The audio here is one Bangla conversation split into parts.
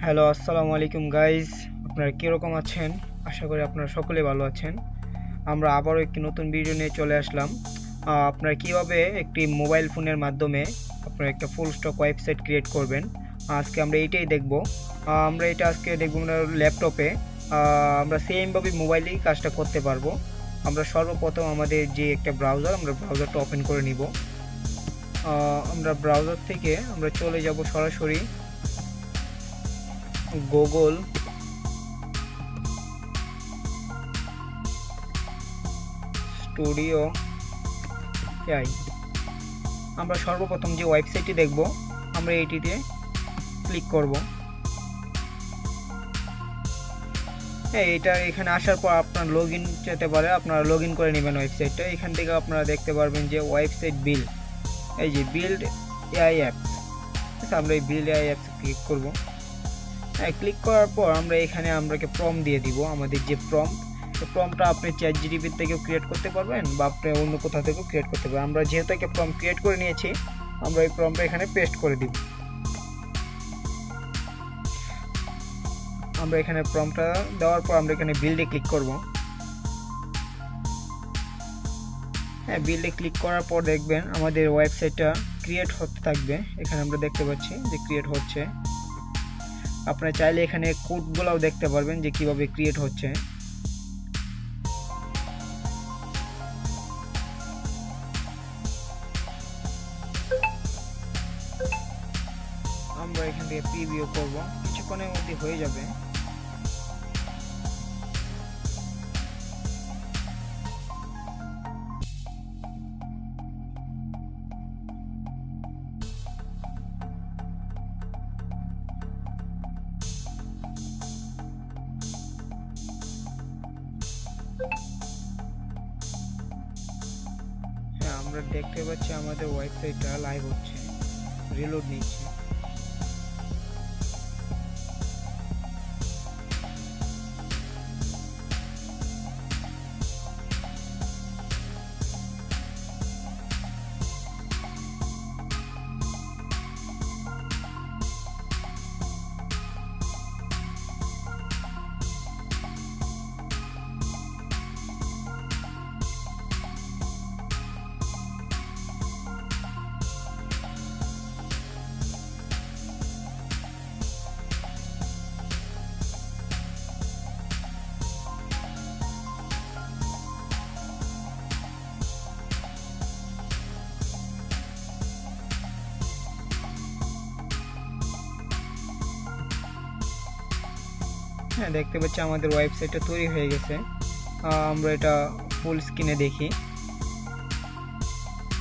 হ্যালো, আসসালামু আলাইকুম গাইজ। আপনারা কীরকম আছেন? আশা করি আপনারা সকলে ভালো আছেন। আমরা আবারও একটি নতুন ভিডিও নিয়ে চলে আসলাম। আপনারা কীভাবে একটি মোবাইল ফোনের মাধ্যমে আপনারা একটা ফুল স্টক ওয়েবসাইট ক্রিয়েট করবেন, আজকে আমরা এইটাই দেখব। আমরা এটা আজকে দেখব আমরা ল্যাপটপে। আমরা সেমভাবে মোবাইলেই কাজটা করতে পারবো। আমরা সর্বপ্রথম আমাদের যে একটা ব্রাউজার, আমরা ব্রাউজারটা ওপেন করে নিব। আমরা ব্রাউজার থেকে আমরা চলে যাব সরাসরি গুগল স্টুডিও এআই। আমরা সর্বপ্রথম যে ওয়েবসাইটটি দেখব, আমরা এইটিতে ক্লিক করব। হ্যাঁ, এটা এখানে আসার পর আপনার লগ ইন যেতে পারে, আপনারা লগ ইন করে নেবেন ওয়েবসাইটটা। এখান থেকে আপনারা দেখতে পারবেন যে ওয়েবসাইট বিল্ড, এই যে বিল্ড এআই অ্যাপস। আমরা এই বিল্ড এআই অ্যাপস ক্লিক করব। হ্যাঁ, ক্লিক করার পর আমরা এখানে আমরাকে প্রম্পট দিয়ে দিব। আমাদের যে প্রম্পটটা আপনি চ্যাটজিপিটি থেকেও ক্রিয়েট করতে পারবেন বা আপনি অন্য কোথাও থেকেও ক্রিয়েট করতে পারবেন। আমরা যেহেতু একটা প্রম্পট ক্রিয়েট করে নিয়েছি, আমরা এই প্রম্পটটা এখানে পেস্ট করে দিব। আমরা এখানে প্রম্পটটা দেওয়ার পর আমরা এখানে বিল্ডে ক্লিক করব। হ্যাঁ, বিল্ডে ক্লিক করার পর দেখবেন আমাদের ওয়েবসাইটটা ক্রিয়েট হতে থাকবে। এখানে আমরা দেখতে পাচ্ছি যে ক্রিয়েট হচ্ছে। আপনারা চাইলে এখানে কোডগুলোও দেখতে পারবেন যে কিভাবে ক্রিয়েট হচ্ছে। আমরা এখান থেকে প্রিভিউ করব, কিছুক্ষণের মধ্যে হয়ে যাবে। হ্যাঁ, আমরা দেখতে পাচ্ছি আমাদের ওয়েবসাইটটা লাইভ হচ্ছে, রিলোড নিচ্ছে। হ্যাঁ, দেখতে পাচ্ছি আমাদের ওয়েবসাইটটা তৈরি হয়ে গেছে। আমরা এটা ফুল স্ক্রিনে দেখি।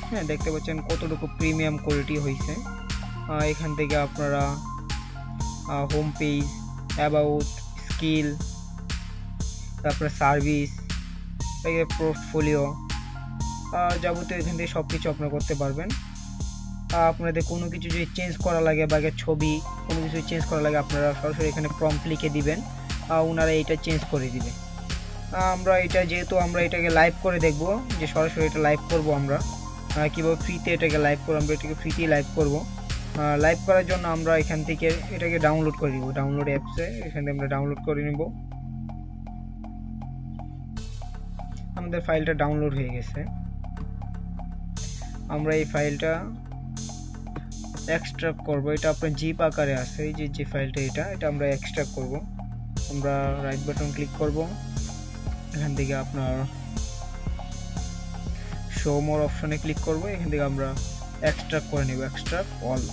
হ্যাঁ, দেখতে পাচ্ছেন কতটুকু প্রিমিয়াম কোয়ালিটি হয়েছে। এখান থেকে আপনারা হোম পেজ, অ্যাবাউট, স্কিল, তারপরে সার্ভিস, পোর্টফোলিও, যাবতীয় এখান থেকে সব কিছু আপনারা করতে পারবেন। আপনাদের কোনো কিছু যদি চেঞ্জ করা লাগে বা ছবি কোনো কিছু চেঞ্জ করা লাগে, আপনারা সরাসরি এখানে প্রম্পট লিখে দিবেন, ওনারা এটা চেঞ্জ করে দিবে। আমরা এটা যেহেতু আমরা এটাকে লাইভ করে দেখব, যে সরাসরি এটা লাইভ করব আমরা কীভাবে ফ্রিতে এটাকে লাইভ করব। আমরা এটাকে ফ্রিতেই লাইভ করব। লাইভ করার জন্য আমরা এখান থেকে এটাকে ডাউনলোড করে নিব, ডাউনলোড অ্যাপসে এখান থেকে আমরা ডাউনলোড করে নিব। আমাদের ফাইলটা ডাউনলোড হয়ে গেছে। আমরা এই ফাইলটা এক্সট্রাক্ট করব। এটা আপনার জিপ আকারে আছে, এই যে ফাইলটা এটা আমরা এক্সট্রাক্ট করব। আমরা রাইট বাটন ক্লিক করব, এখান থেকে আপনার শো মোর অপশনে ক্লিক করব। এখান থেকে আমরা এক্সট্রাক্ট করে নেব, এক্সট্রাক্ট অল।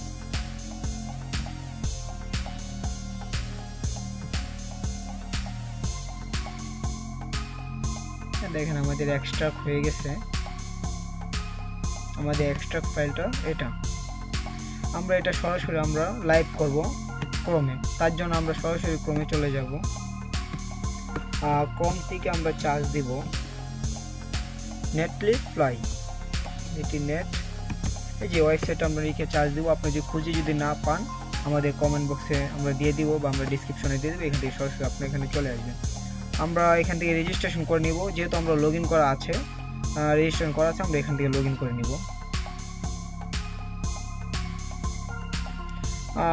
দেখেন আমাদের এক্সট্রাক্ট হয়ে গেছে। আমাদের এক্সট্রাক্ট ফাইলটা এটা। আমরা এটা সরাসরি আমরা লাইভ করব ক্রোমে। তার জন্য আমরা সরাসরি ক্রোমে চলে যাব। ক্রোম থেকে আমরা চার্জ দিব নেটলি ফ্লাই, এটি নেট। এই যে ওয়েবসাইটটা আমরা লিখে চার্জ দিব। আপনি যদি খুঁজে যদি না পান, আমাদের কমেন্ট বক্সে আমরা দিয়ে দিব বা আমরা ডিসক্রিপশনে দিয়ে দেবো। এখান থেকে সরাসরি আপনি এখানে চলে আসবেন। আমরা এখান থেকে রেজিস্ট্রেশন করে নিব, যেহেতু আমরা লগ ইন করা আছে, রেজিস্ট্রেশন করা আছে, আমরা এখান থেকে লগ ইন করে নিব।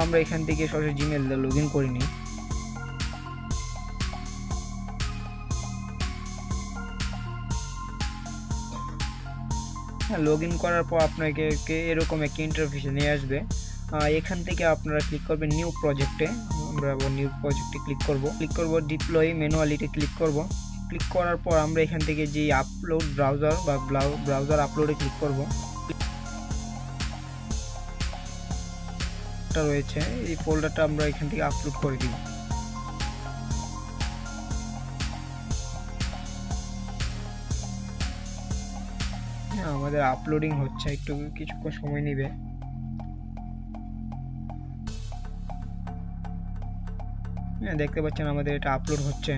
আমরা এখান থেকে সরাসরি জিমেল দিয়ে লগ ইন করে নিই। লগ ইন করার পর আপনাকে এরকম একটা ইন্টারফেসে নিয়ে আসবে। এখান থেকে আপনারা ক্লিক করবেন নিউ প্রজেক্টে। আমরা আবার নিউ প্রজেক্টে ক্লিক করব ডিপ্লয় ম্যানুয়ালিতে ক্লিক করব। ক্লিক করার পর আমরা এখান থেকে যে আপলোড ব্রাউজার বা ব্রাউজার আপলোডে ক্লিক করব রয়েছে, এই ফোল্ডারটা আমরা এখান থেকে আপলোড করে দিব। আমাদের আপলোডিং হচ্ছে, একটু কিছুক্ষণ সময় নেবে। দেখতে পাচ্ছেন আমাদের এটা আপলোড হচ্ছে।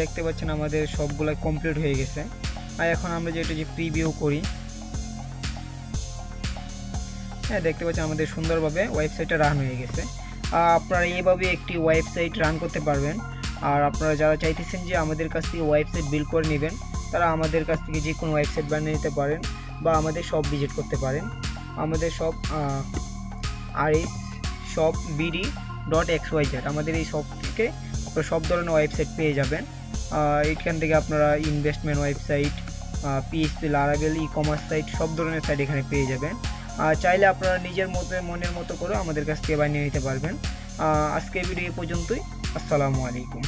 দেখতে পাচ্ছেন আমাদের সবগুলো কমপ্লিট হয়ে গেছে। আর এখন আমরা যেটা যে প্রিভিউ করি, দেখতে পাচ্ছেন আমাদের সুন্দরভাবে ওয়েবসাইটটা রান হয়ে গেছে। আপনারা এইভাবে একটি ওয়েবসাইট রান করতে পারবেন। আর আপনারা যারা চাইতেছেন যে আমাদের কাছ থেকে ওয়েবসাইট বিল্ড করে নেবেন, তারা আমাদের কাছ থেকে যে কোনো ওয়েবসাইট বানিয়ে নিতে পারেন বা আমাদের শপ ভিজিট করতে পারেন। আমাদের শপ RSshopbd.xyz, আমাদের এই শপ থেকে আপনারা সব ধরনের ওয়েবসাইট পেয়ে যাবেন। এখান থেকে আপনারা investment website, PHP, Laravel, e-commerce site, সব ধরনের সাইট এখানে পেয়ে যাবেন। চাইলে আপনারা নিজের মনের মতো করে আমাদের কাছ থেকে বানিয়ে নিতে পারবেন। আজকের ভিডিও পর্যন্তই। আসসালামু আলাইকুম।